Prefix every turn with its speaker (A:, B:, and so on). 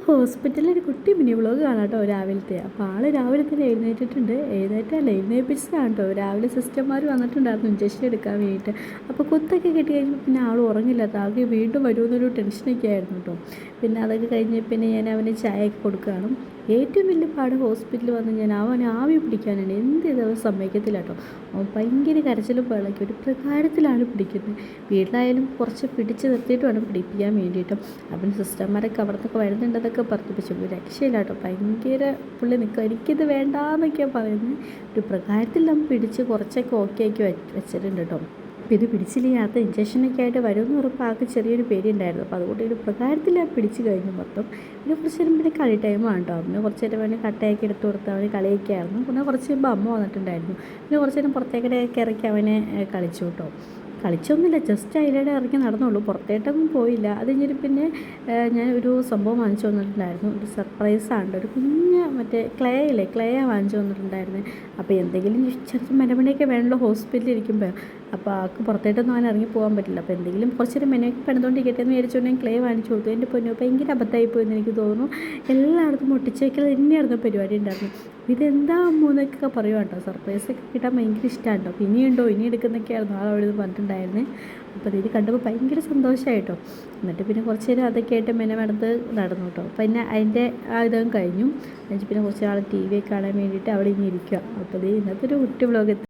A: ഹോസ്പിറ്റലിൽ ഒരു കുട്ടി മിനി വ്ളോഗ് കാണാം കേട്ടോ രാവിലത്തെ. അപ്പോൾ ആൾ രാവിലെ തന്നെ എഴുന്നേറ്റിട്ടുണ്ട്. എഴുന്നേറ്റല്ല എഴുന്നേൽപ്പിച്ചതാണ് കേട്ടോ. രാവിലെ സിസ്റ്റർമാർ വന്നിട്ടുണ്ടായിരുന്നു ഇഞ്ചക്ഷൻ എടുക്കാൻ വേണ്ടിയിട്ട്. അപ്പോൾ കുത്തൊക്കെ കിട്ടി കഴിഞ്ഞപ്പോൾ പിന്നെ ആൾ ഉറങ്ങില്ല. ആൾക്ക് വീണ്ടും വരുമെന്നൊരു ടെൻഷനൊക്കെ ആയിരുന്നു കേട്ടോ. പിന്നെ അതൊക്കെ കഴിഞ്ഞ് പിന്നെ ഞാൻ അവന് ചായയൊക്കെ കൊടുക്കുകയാണ്. ഏറ്റവും വലിയ പാട് ഹോസ്പിറ്റലിൽ വന്ന് ഞാൻ അവനെ ആവി പിടിക്കാനാണ്. എന്ത് ചെയ്തവൻ സമ്മതിക്കത്തില്ല കേട്ടോ. അവൻ ഭയങ്കര കരച്ചിലും പിളക്കി ഒരു പ്രകാരത്തിലാണ് പിടിക്കുന്നത്. വീട്ടിലായാലും കുറച്ച് പിടിച്ച് നിർത്തിയിട്ട് വേണം പിടിപ്പിക്കാൻ വേണ്ടിയിട്ട്. അപ്പം സിസ്റ്റർമാരൊക്കെ അവിടത്തൊക്കെ വരുന്നുണ്ടെന്നൊക്കെ പറഞ്ഞു. പക്ഷേ രക്ഷയില്ല കേട്ടോ. ഭയങ്കര പുള്ളി നിൽക്കുക. എനിക്കിത് വേണ്ടാന്നൊക്കെയാണ് പറയുന്നത്. ഒരു പ്രകാരത്തിൽ നമ്മൾ പിടിച്ച് കുറച്ചൊക്കെ ഓക്കെ ആക്കി വെച്ചിട്ടുണ്ട് കേട്ടോ. അപ്പോൾ ഇത് പിടിച്ചില്ലെങ്കിൽ അത് ഇഞ്ചക്ഷനൊക്കെ ആയിട്ട് വരുമെന്ന് ഉറപ്പ് ആൾക്ക് ചെറിയൊരു പേടി ഉണ്ടായിരുന്നു. അപ്പോൾ അതുകൊണ്ട് ഒരു പ്രകാരത്തിൽ പിടിച്ച് കഴിഞ്ഞു മൊത്തം. പിന്നെ കുറച്ച് നേരം പിന്നെ കളി ടൈമാണ് കേട്ടോ. പിന്നെ കുറച്ച് നേരം അവന് കട്ടയൊക്കെ എടുത്ത് കൊടുത്ത് അവന് കളിയൊക്കെ ആയിരുന്നു. പിന്നെ കുറച്ച് കഴിയുമ്പോൾ അമ്മ വന്നിട്ടുണ്ടായിരുന്നു. പിന്നെ കുറച്ച് നേരം പുറത്തേക്കിടയൊക്കെ ഇറക്കി അവനെ കളിച്ചു കേട്ടോ. കളിച്ചൊന്നുമില്ല, ജസ്റ്റ് അതിലൂടെ ഇറങ്ങി നടന്നുള്ളൂ, പുറത്തേട്ടൊന്നും പോയില്ല. അത് കഴിഞ്ഞിട്ട് പിന്നെ ഞാൻ ഒരു സംഭവം വാങ്ങിച്ചു വന്നിട്ടുണ്ടായിരുന്നു. ഒരു സർപ്രൈസാണ്, ഒരു കുഞ്ഞ് മറ്റേ ക്ലേയാണ് വാങ്ങിച്ചു വന്നിട്ടുണ്ടായിരുന്നത്. അപ്പോൾ എന്തെങ്കിലും ചെറിയ മെനമണിയൊക്കെ വേണമല്ലോ ഹോസ്പിറ്റലിൽ ഇരിക്കുമ്പോൾ. അപ്പോൾ ആൾക്ക് പുറത്തേട്ടൊന്നും അവൻ ഇറങ്ങി പോകാൻ പറ്റില്ല. അപ്പോൾ എന്തെങ്കിലും കുറച്ചൊരു മെനയൊക്കെ പണിതുകൊണ്ടിരിക്കട്ടെ എന്ന് വിചാരിച്ചുകൊണ്ട് ഞാൻ ക്ലേ വാങ്ങിച്ചു കൊടുത്തു. എൻ്റെ പൊന്നു ഭയങ്കര അബദ്ധമായിപ്പോയെന്ന് എനിക്ക് തോന്നുന്നു. എല്ലായിടത്തും ഒട്ടിച്ച് വയ്ക്കൽ തന്നെയായിരുന്നു പരിപാടി ഉണ്ടായിരുന്നു. ഇതെന്താ അമ്മൂന്നൊക്കെ പറയുക കേട്ടോ. സർപ്രൈസൊക്കെ കിട്ടാൻ ഭയങ്കര ഇഷ്ടമാണ് കേട്ടോ. അപ്പോൾ ഇനിയുണ്ടോ ഇനി എടുക്കുന്നൊക്കെയായിരുന്നു ആളവിടെ നിന്ന് പറഞ്ഞിട്ടുണ്ടായിരുന്നത്. അപ്പോൾ ഇത് കണ്ടപ്പോൾ ഭയങ്കര സന്തോഷമായിട്ടോ. എന്നിട്ട് പിന്നെ കുറച്ച് നേരം അതൊക്കെ ആയിട്ട് മെനമെടുത്ത് നടന്നു കേട്ടോ. പിന്നെ അതിൻ്റെ ഇതും കഴിഞ്ഞു. പിന്നെ കുറച്ച് നാൾ TV കാണാൻ വേണ്ടിയിട്ട് അവിടെ ഇനി ഇരിക്കുക. അപ്പോൾ ഇത് ഇന്നത്തെ ഒരു കുട്ടി വ്ളോഗ്